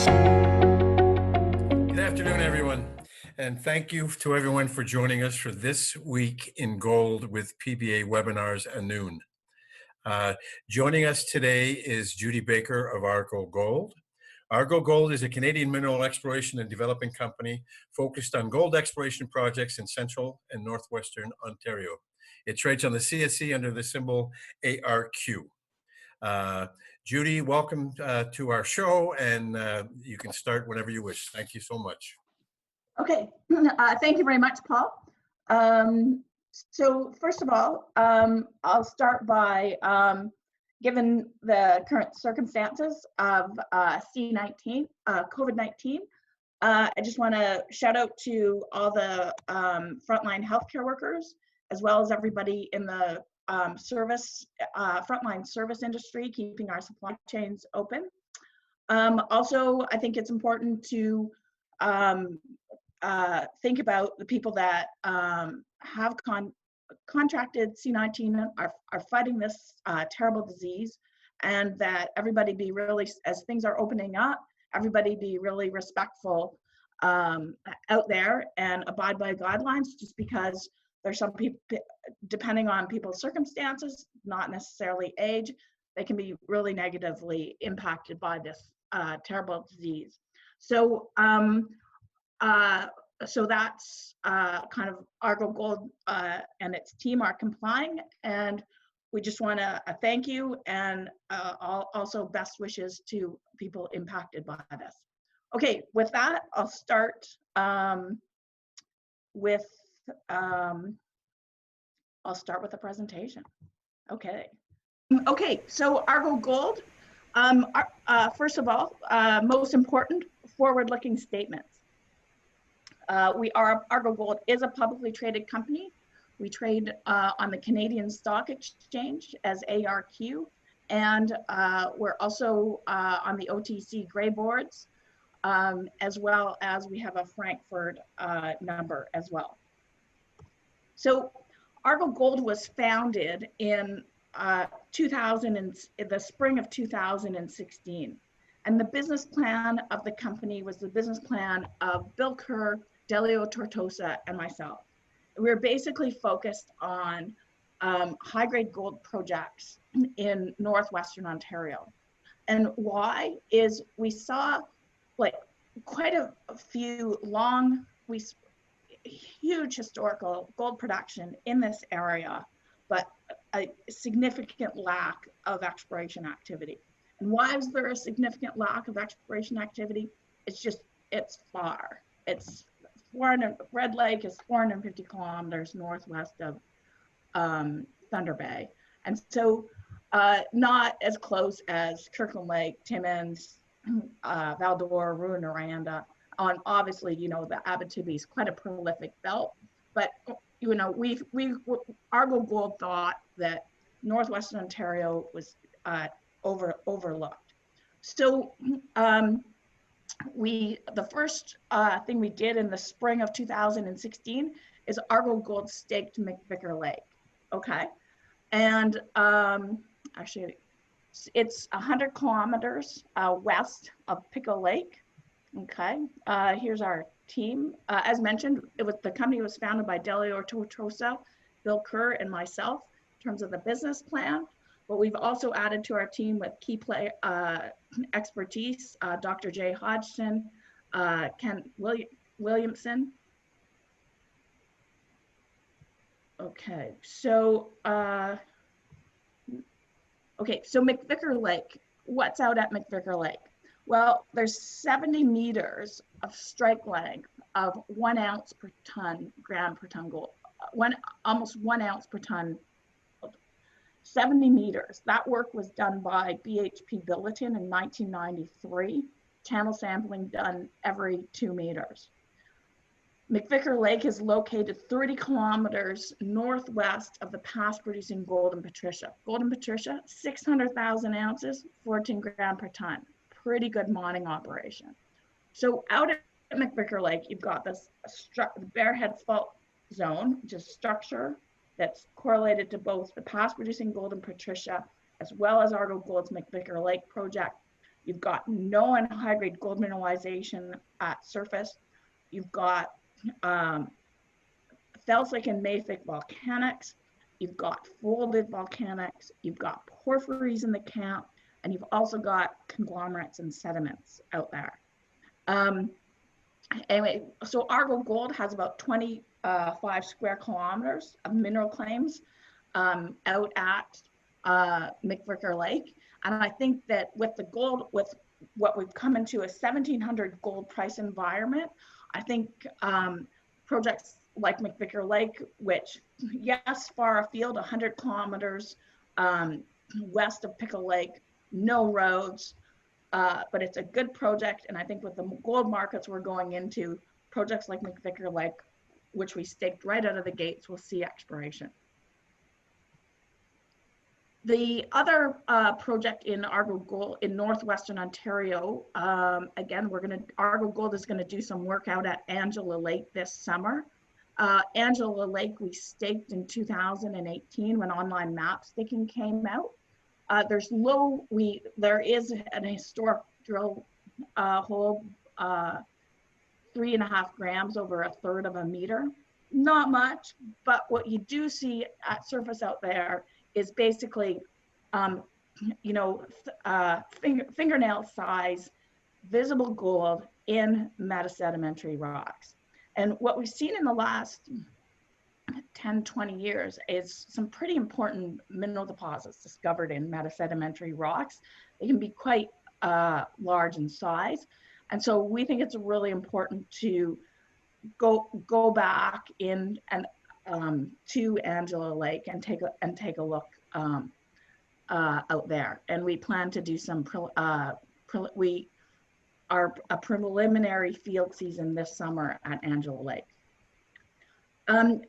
Good afternoon, everyone, and thank you to everyone for joining us for This Week in Gold with PBA webinars at noon. Joining us today is Judy Baker of Argo Gold. Argo Gold is a Canadian mineral exploration and development company focused on gold exploration projects in central and northwestern Ontario. It trades on the CSE under the symbol ARQ. Judy, welcome to our show, and you can start whenever you wish. Thank you so much. Okay, thank you very much, Paul. So first of all, I'll start by, given the current circumstances of COVID-19, I just want to shout out to all the frontline healthcare workers, as well as everybody in the frontline service industry, keeping our supply chains open. Also, I think it's important to think about the people that have contracted C19, are fighting this terrible disease, and that everybody be really, as things are opening up, everybody be really respectful out there and abide by guidelines, just because there's some people, depending on people's circumstances, not necessarily age, they can be really negatively impacted by this terrible disease. So so that's kind of Argo Gold and its team are complying, and we just want to thank you, and also best wishes to people impacted by this. Okay, with that, I'll start with the presentation. Okay. Okay, so Argo Gold. First of all, most important, forward-looking statements. Argo Gold is a publicly traded company. We trade on the Canadian Stock Exchange as ARQ, and we're also on the OTC Grey Boards, as well as we have a Frankfurt number as well. So Argo Gold was founded in the spring of 2016. And the business plan of the company was the business plan of Bill Kerr, Delio Tortosa, and myself. We were basically focused on high-grade gold projects in northwestern Ontario. And why is we saw like quite a few huge historical gold production in this area, but a significant lack of exploration activity. And why is there a significant lack of exploration activity? It's far. Red Lake is 450 kilometers northwest of Thunder Bay. And so not as close as Kirkland Lake, Timmins, Val-d'Or, Rouyn-Noranda. Obviously, you know, the Abitibi is quite a prolific belt, but you know, Argo Gold thought that northwestern Ontario was overlooked. So the first thing we did in the spring of 2016 is Argo Gold staked McVicker Lake. Okay, and actually, it's 100 kilometers west of Pico Lake. Okay, here's our team. As mentioned, the company was founded by Delio Tortosa, Bill Kerr, and myself in terms of the business plan. But we've also added to our team with key expertise, Dr. Jay Hodgson, Ken Williamson. Okay, so McVicker Lake. What's out at McVicker Lake? Well, there's 70 meters of strike length of 1 ounce per ton, gram per ton gold, almost 1 ounce per ton. 70 meters. That work was done by BHP Billiton in 1993. Channel sampling done every 2 meters. McVicker Lake is located 30 kilometers northwest of the past producing Golden Patricia. Golden Patricia, 600,000 ounces, 14 gram per ton. Pretty good mining operation. So out at McVicker Lake, you've got this Bearhead Fault Zone, which is structure that's correlated to both the past producing Golden Patricia as well as Argo Gold's McVicker Lake project. You've got known high-grade gold mineralization at surface. You've got felsic and mafic volcanics. You've got folded volcanics. You've got porphyries in the camp, and you've also got conglomerates and sediments out there. Anyway, so Argo Gold has about 25 square kilometers of mineral claims out at McVicker Lake. And I think that with the gold, with what we've come into a 1,700 gold price environment, I think projects like McVicker Lake, which, yes, far afield, 100 kilometers west of Pickle Lake, no roads, but it's a good project. And I think with the gold markets we're going into, projects like McVicker Lake, which we staked right out of the gates, will see exploration. The other project in Argo Gold in northwestern Ontario, again, Argo Gold is gonna do some work out at Angela Lake this summer. Angela Lake we staked in 2018 when online map staking came out. There is an historic drill hole, 3.5 grams over 1/3 of a meter. Not much, but what you do see at surface out there is basically, fingernail size, visible gold in metasedimentary rocks. And what we've seen in the last 10, 20 years is some pretty important mineral deposits discovered in metasedimentary rocks. They can be quite large in size. And so we think it's really important to go back in and to Angela Lake and take a look out there. And we plan to do some a preliminary field season this summer at Angela Lake. And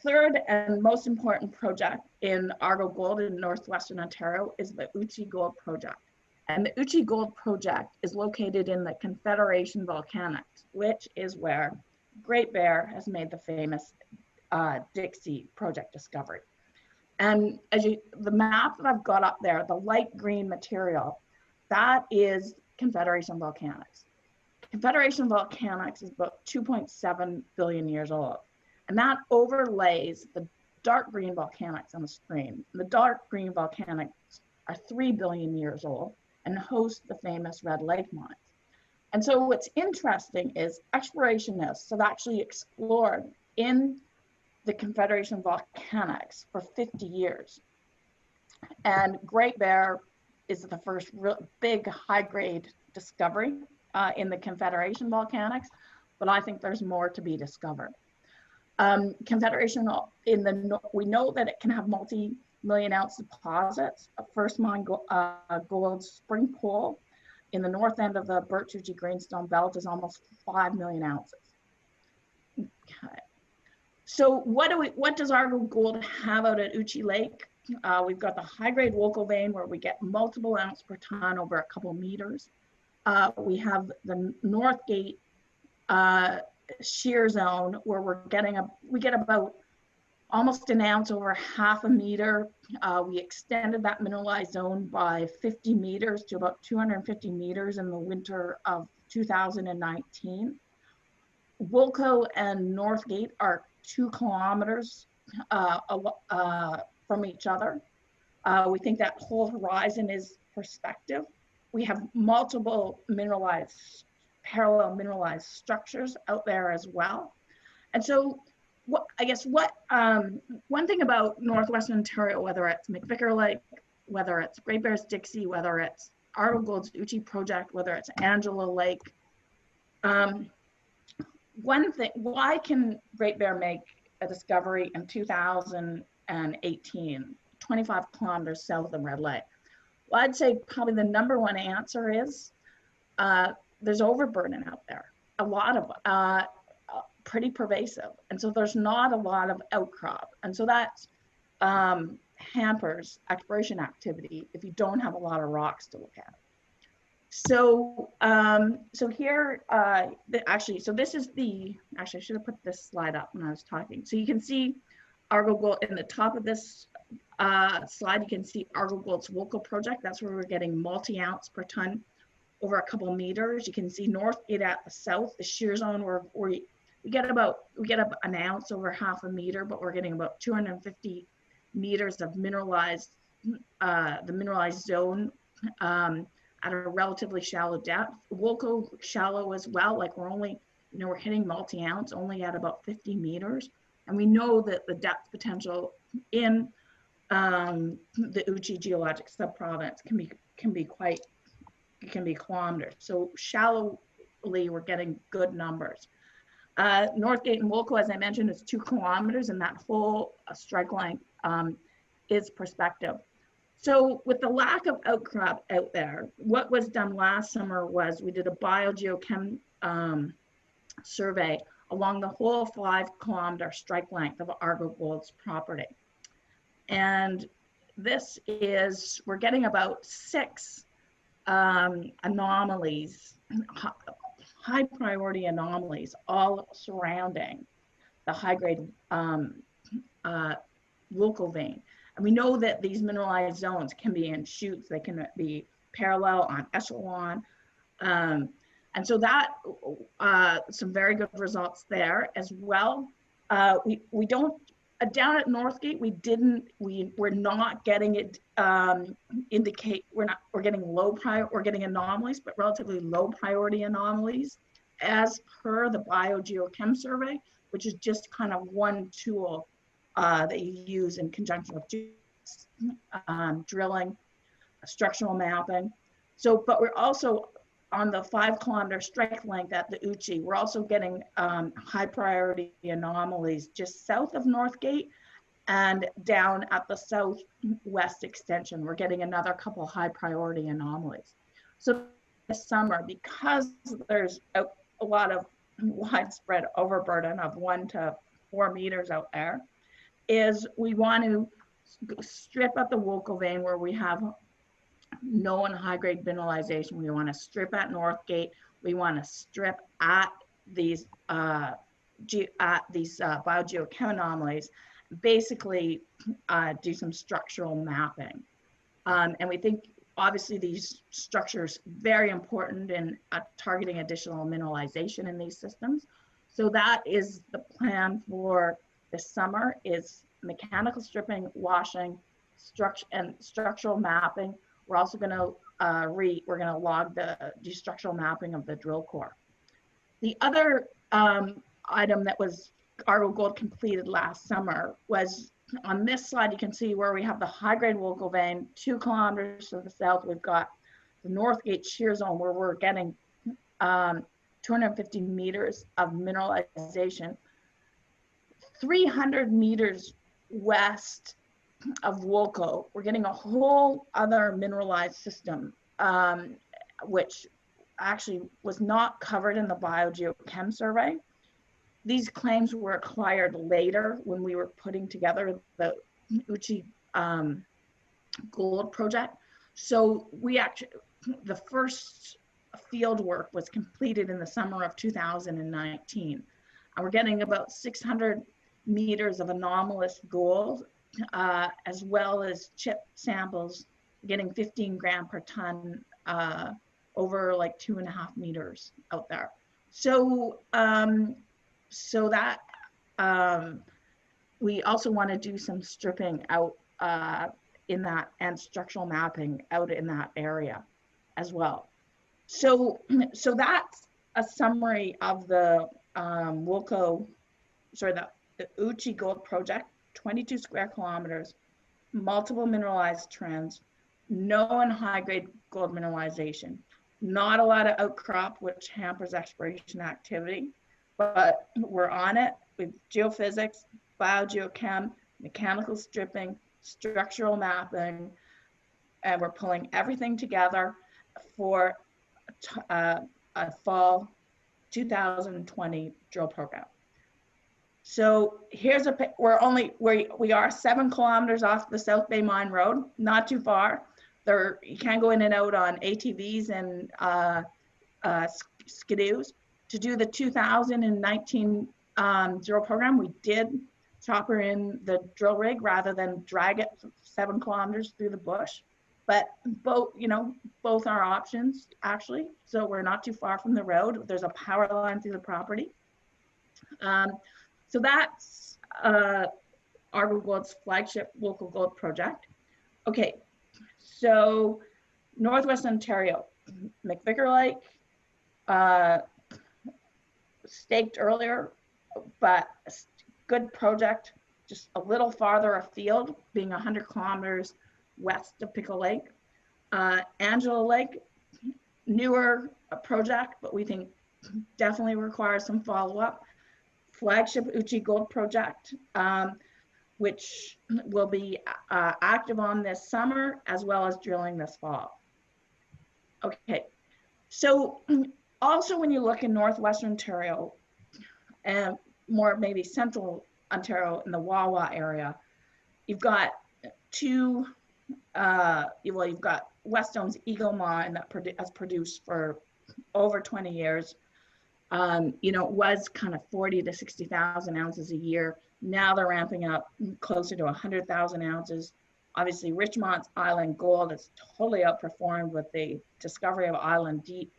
third and most important project in Argo Gold in northwestern Ontario is the Uchi Gold Project. And the Uchi Gold Project is located in the Confederation Volcanics, which is where Great Bear has made the famous Dixie project discovery. And the map that I've got up there, the light green material, that is Confederation Volcanics. Confederation Volcanics is about 2.7 billion years old. And that overlays the dark green volcanics on the screen. The dark green volcanics are 3 billion years old and host the famous Red Lake mines. And so what's interesting is explorationists have actually explored in the Confederation Volcanics for 50 years. And Great Bear is the first real big high-grade discovery in the Confederation Volcanics, but I think there's more to be discovered. Confederation, we know that it can have multi-million ounce deposits. A first mine gold spring pole in the north end of the Birch-Uchi Greenstone Belt is almost 5 million ounces. Okay. So what does Argo Gold have out at Uchi Lake? We've got the high-grade Wokel vein where we get multiple ounce per ton over a couple meters. We have the North Gate shear zone where we get about almost an ounce over 1/2 meter. We extended that mineralized zone by 50 meters to about 250 meters in the winter of 2019. Wilco and Northgate are 2 kilometers from each other. We think that whole horizon is prospective. We have multiple parallel mineralized structures out there as well. And so one thing about northwestern Ontario, whether it's McVicker Lake, whether it's Great Bear's Dixie, whether it's Argo Gold's Uchi Project, whether it's Angela Lake, one thing, why can Great Bear make a discovery in 2018, 25 kilometers south of Red Lake? Well, I'd say probably the #1 answer is there's overburden out there, a lot of pretty pervasive. And so there's not a lot of outcrop. And so that hampers exploration activity if you don't have a lot of rocks to look at. So, here, so this is I should have put this slide up when I was talking. So you can see Argo Gold in the top of this slide, you can see Argo Gold's Wokel project. That's where we're getting multi-ounce per ton over a couple meters. You can see Northgate at the south, the shear zone where we get an ounce over half a meter, but we're getting about 250 meters of mineralized, the mineralized zone at a relatively shallow depth. Wolco shallow as well, like we're hitting multi-ounce only at about 50 meters. And we know that the depth potential in the Uchi geologic subprovince can be kilometers. So shallowly, we're getting good numbers. Northgate and Wolco, as I mentioned, is 2 kilometers, and that whole strike length is prospective. So with the lack of outcrop out there, what was done last summer was we did a biogeochem survey along the whole 5-kilometer strike length of Argo Gold's property. And this is, we're getting about 6 anomalies, high priority anomalies, all surrounding the high grade Wolco vein. And we know that these mineralized zones can be in chutes, they can be parallel on echelon. And so that, some very good results there as well. We don't, down at Northgate, we're not getting it indicate, we're getting anomalies, but relatively low priority anomalies as per the biogeochem survey, which is just kind of one tool that you use in conjunction with drilling, structural mapping. So, but we're also on the 5-kilometer strike length at the Uchi, we're also getting high priority anomalies just south of Northgate and down at the southwest extension. We're getting another couple high priority anomalies. So this summer, because there's a lot of widespread overburden of 1 to 4 meters out there, is we want to strip at the Wolco vein where we have known high-grade mineralization. We want to strip at Northgate. We want to strip at these biogeochem anomalies, basically do some structural mapping. And we think obviously these structures very important in targeting additional mineralization in these systems. So that is the plan for this summer, is mechanical stripping, washing, structural mapping. We're also going to we're going to log the structural mapping of the drill core. The other item that was Argo Gold completed last summer was on this slide. You can see where we have the high-grade Wolco vein, 2 kilometers to the south. We've got the Northgate shear zone where we're getting 250 meters of mineralization. 300 meters west of Wolco, we're getting a whole other mineralized system, which actually was not covered in the biogeochem survey. These claims were acquired later when we were putting together the Uchi Gold Project. So the first field work was completed in the summer of 2019. And we're getting about 600 meters of anomalous gold, as well as chip samples, getting 15 gram per ton over like 2.5 meters out there. So, so that we also want to do some stripping out in that, and structural mapping out in that area as well. So that's a summary of the the Uchi Gold Project, 22 square kilometers, multiple mineralized trends, known high-grade gold mineralization, not a lot of outcrop, which hampers exploration activity, but we're on it with geophysics, biogeochem, mechanical stripping, structural mapping, and we're pulling everything together for a fall 2020 drill program. So here's we are 7 kilometers off the South Bay Mine Road, not too far. You can go in and out on ATVs and skidoos. To do the 2019 drill program, we did chopper in the drill rig rather than drag it 7 kilometers through the bush. but both are options actually. So we're not too far from the road. There's a power line through the property. So that's Argo Gold's flagship local gold project. Okay, so Northwest Ontario, McVicker Lake, staked earlier, but a good project, just a little farther afield, being 100 kilometers west of Pickle Lake. Angela Lake, newer project, but we think definitely requires some follow-up. Flagship Uchi Gold Project, which will be active on this summer, as well as drilling this fall. Okay, so also when you look in Northwestern Ontario, and more maybe central Ontario in the Wawa area, you've got two, you've got Wesdome's Eagle Mine that has produced for over 20 years. It was kind of 40 to 60,000 ounces a year. Now they're ramping up closer to 100,000 ounces. Obviously, Richmont's Island Gold has totally outperformed with the discovery of Island Deep.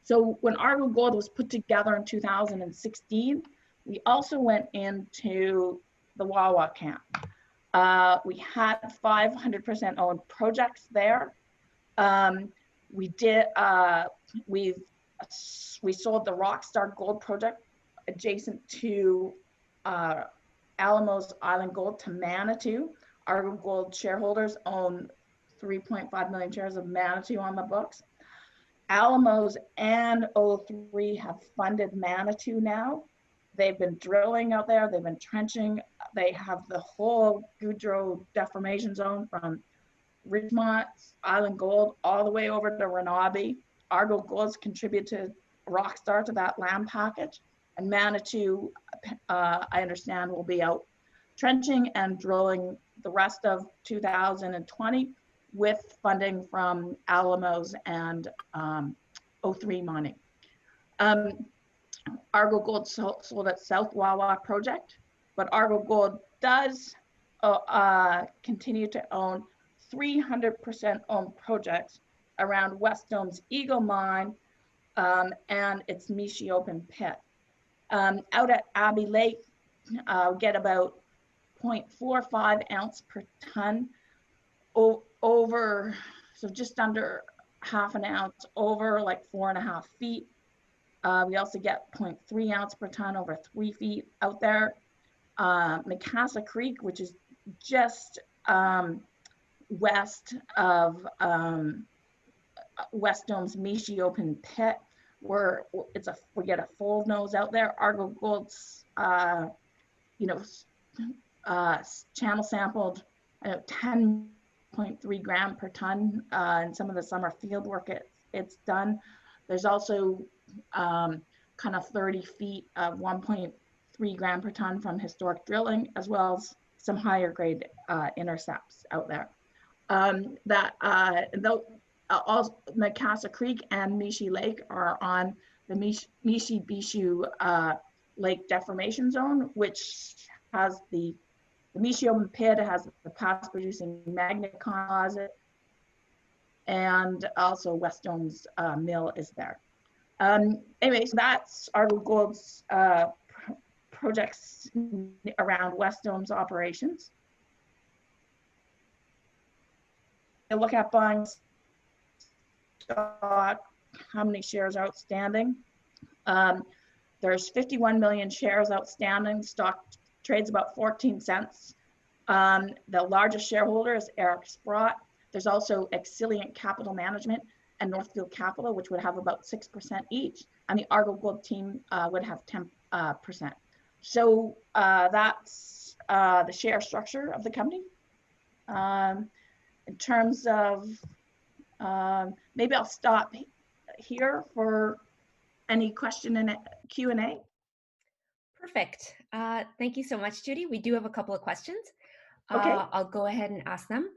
So when Argo Gold was put together in 2016, we also went into the Wawa camp. We had 500% owned projects there. We sold the Rockstar Gold project adjacent to Alamo's Island Gold to Manitou. Argo Gold shareholders own 3.5 million shares of Manitou on the books. Alamos and O3 have funded Manitou now. They've been drilling out there, they've been trenching. They have the whole Goudreau deformation zone from Richmont's Island Gold all the way over to Renabi. Argo Gold's contributed Rockstar to that land package, and Manitou, I understand, will be out trenching and drilling the rest of 2020 with funding from Alamos and O3 Mining. Argo Gold sold at South Wawa project, but Argo Gold does continue to own 300% owned projects around Wesdome's Eagle Mine and its Mishi open pit. Out at Abbey Lake, get about 0.45 ounce per ton over, so just under half an ounce over like 4.5 feet. We also get 0.3 ounce per ton over 3 feet out there. Macassa Creek, which is just west of Wesdome's Mishi open pit, where we get a fold nose out there. Argo Gold's channel sampled 10.3 gram per ton in some of the summer field work it's done. There's also kind of 30 feet of 1.3 gram per ton from historic drilling, as well as some higher grade intercepts out there. Also, Macassa Creek and Mishi Lake are on the Mishi Bishu Lake deformation zone, which has the Mishi open pit, has the past producing magnet composite, and also Wesdome's mill is there. Anyway, so that's Argo Gold's projects around Wesdome's operations. I look at buying stock, how many shares are outstanding. There's 51 million shares outstanding. Stock trades about 14 cents. The largest shareholder is Eric Sprott. There's also Exilient Capital Management and Northfield Capital, which would have about 6% each, and the Argo Gold team would have 10%. So that's the share structure of the company. In terms of, maybe I'll stop here for any question in Q&A. Perfect. Thank you so much, Judy. We do have a couple of questions. Okay. I'll go ahead and ask them.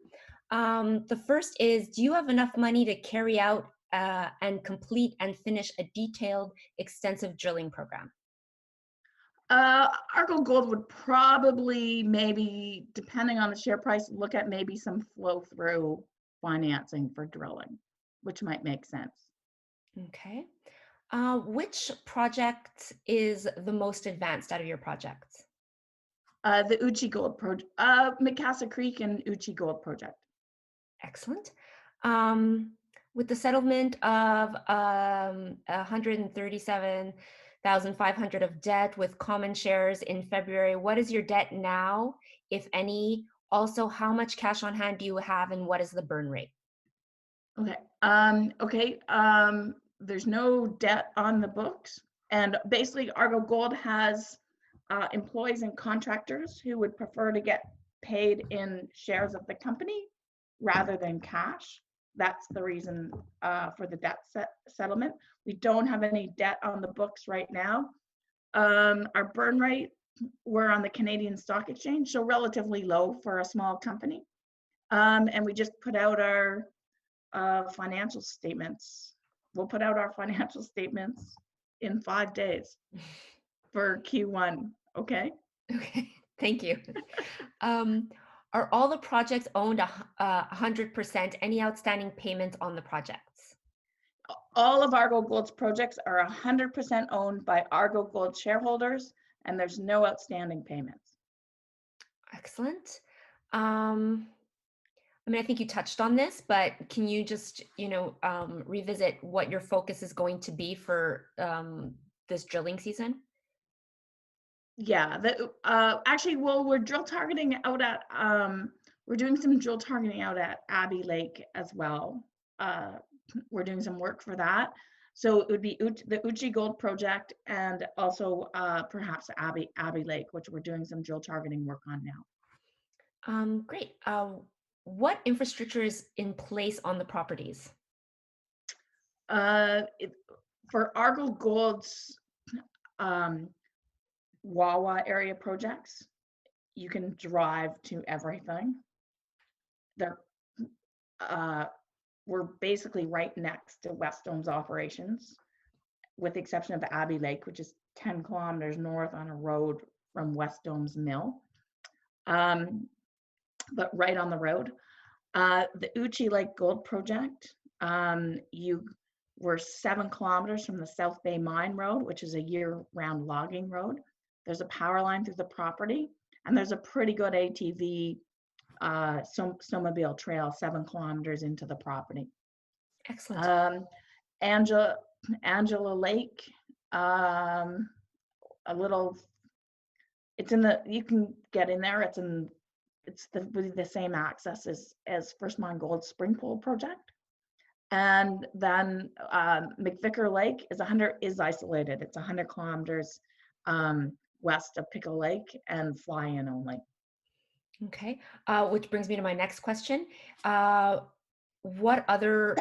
The first is, do you have enough money to carry out and complete and finish a detailed, extensive drilling program? Argo Gold would probably, maybe depending on the share price, look at maybe some flow through financing for drilling, which might make sense. Okay. Which project is the most advanced out of your projects? The Uchi Gold Project, Macassa Creek and Uchi Gold Project. Excellent. With the settlement of 137,500 of debt with common shares in February, what is your debt now, if any? Also, how much cash on hand do you have, and what is the burn rate? Okay. There's no debt on the books, and basically Argo Gold has employees and contractors who would prefer to get paid in shares of the company rather than cash. That's the reason for the debt settlement. We don't have any debt on the books right now. Our burn rate, we're on the Canadian Stock Exchange, so relatively low for a small company. And we just put out our financial statements. We'll put out our financial statements in 5 days for Q1, okay? Okay, thank you. Are all the projects owned 100%? Any outstanding payments on the projects? All of Argo Gold's projects are 100% owned by Argo Gold shareholders, and there's no outstanding payments. Excellent. I mean, I think you touched on this, but can you just, revisit what your focus is going to be for this drilling season? Yeah, actually, well, we're drill targeting out at, we're doing some drill targeting out at Abbey Lake as well. We're doing some work for that. So it would be the Uchi Gold Project, and also perhaps Abbey Lake, which we're doing some drill targeting work on now. Great. What infrastructure is in place on the properties? For Argo Gold's Wawa area projects, you can drive to everything. We're basically right next to Wesdome's operations, with the exception of Abbey Lake, which is 10 kilometers north on a road from Wesdome's mill. But right on the road. The Uchi Lake Gold Project, we're 7 kilometers from the South Bay Mine Road, which is a year-round logging road. There's a power line through the property, and there's a pretty good ATV snowmobile trail 7 kilometers into the property. Excellent. Angela Lake, it's in the, you can get in there. It's the same access as First Mine Gold's Spring Pole project. And then McVicker Lake is isolated. It's 100 kilometers west of Pickle Lake and fly-in only. Okay, which brings me to my next question. What other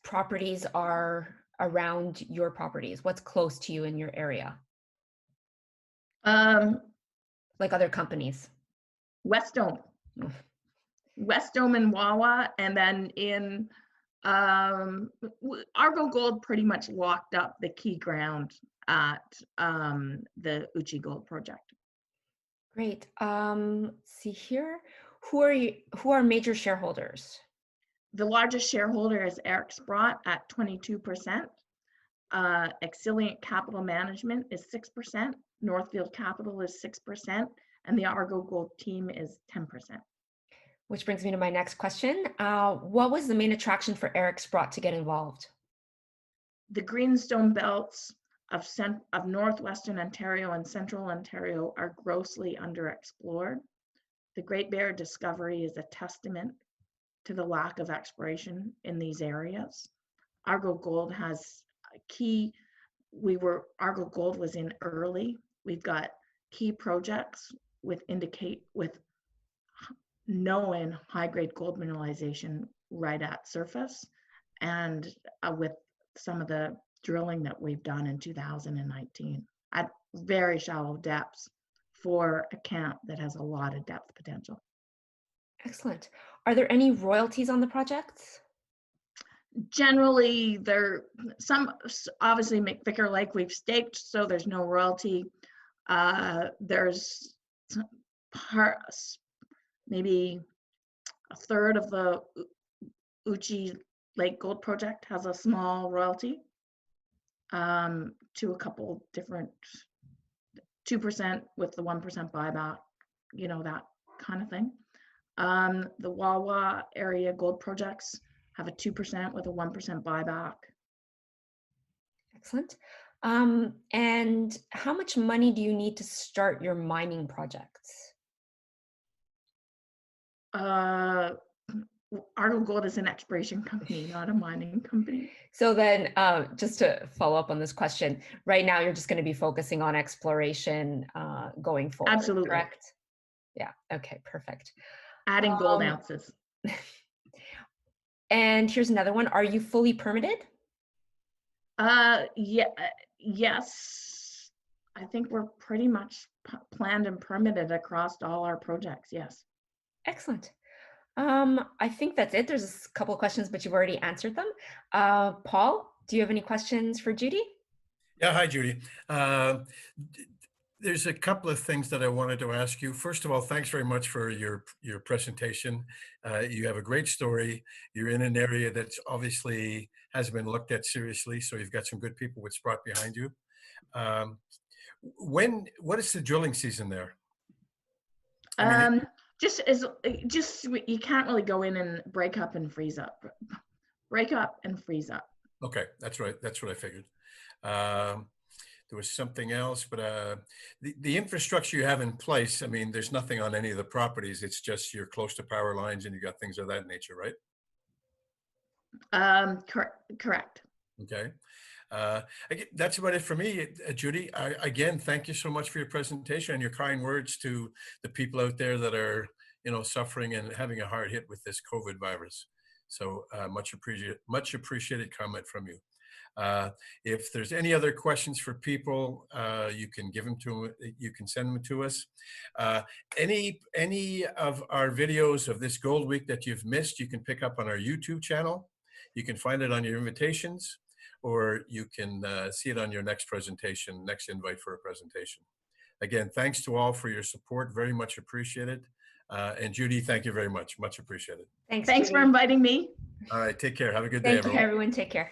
properties are around your properties? What's close to you in your area? Like other companies? Wesdome. Wesdome and Wawa, and then in Argo Gold pretty much locked up the key ground at the Uchi Gold Project. Great. See here, who are major shareholders? The largest shareholder is Eric Sprott at 22%. Exilient Capital Management is 6%. Northfield Capital is 6%, and the Argo Gold team is 10%. Which brings me to my next question. What was the main attraction for Eric Sprott to get involved? The greenstone belts of northwestern Ontario and central Ontario are grossly underexplored. The Great Bear discovery is a testament to the lack of exploration in these areas. Argo Gold has Argo Gold was in early. We've got key projects with known high-grade gold mineralization right at surface, and with some of the drilling that we've done in 2019 at very shallow depths for a camp that has a lot of depth potential. Excellent. Are there any royalties on the projects? Generally, obviously McVicker Lake we've staked, so there's no royalty. There's maybe a third of the Uchi Gold Project has a small royalty, to a couple different 2% with the 1% buyback, that kind of thing. The Wawa area gold projects have a 2% with a 1% buyback. Excellent. And how much money do you need to start your mining projects? Argo Gold is an exploration company, not a mining company. So then, just to follow up on this question, right now you're just going to be focusing on exploration going forward, Absolutely. correct? Yeah, okay, perfect. Adding gold ounces. And here's another one. Are you fully permitted? Yes. I think we're pretty much planned and permitted across all our projects, yes. Excellent. I think that's it. There's a couple of questions, but you've already answered them. Paul, do you have any questions for Judy? Yeah, hi, Judy. There's a couple of things that I wanted to ask you. First of all, thanks very much for your presentation. You have a great story. You're in an area that obviously has been looked at seriously, so you've got some good people with Sprott behind you. What is the drilling season there? You can't really go in and break up and freeze up. Break up and freeze up. Okay, that's right. That's what I figured. There was something else, but the infrastructure you have in place, I mean, there's nothing on any of the properties. It's just you're close to power lines and you got things of that nature, right? Correct. Okay. That's about it for me, Judy. Again, thank you so much for your presentation and your kind words to the people out there that are, suffering and having a hard hit with this COVID virus. So much appreciated comment from you. If there's any other questions for people, you can send them to us. Any of our videos of this Gold Week that you've missed, you can pick up on our YouTube channel. You can find it on your invitations, or you can see it on your next invite for a presentation. Again, thanks to all for your support. Very much appreciated. And Judy, thank you very much. Much appreciated. Thanks for inviting me. All right. Take care. Have a good day, everyone. Thank you, everyone. Take care.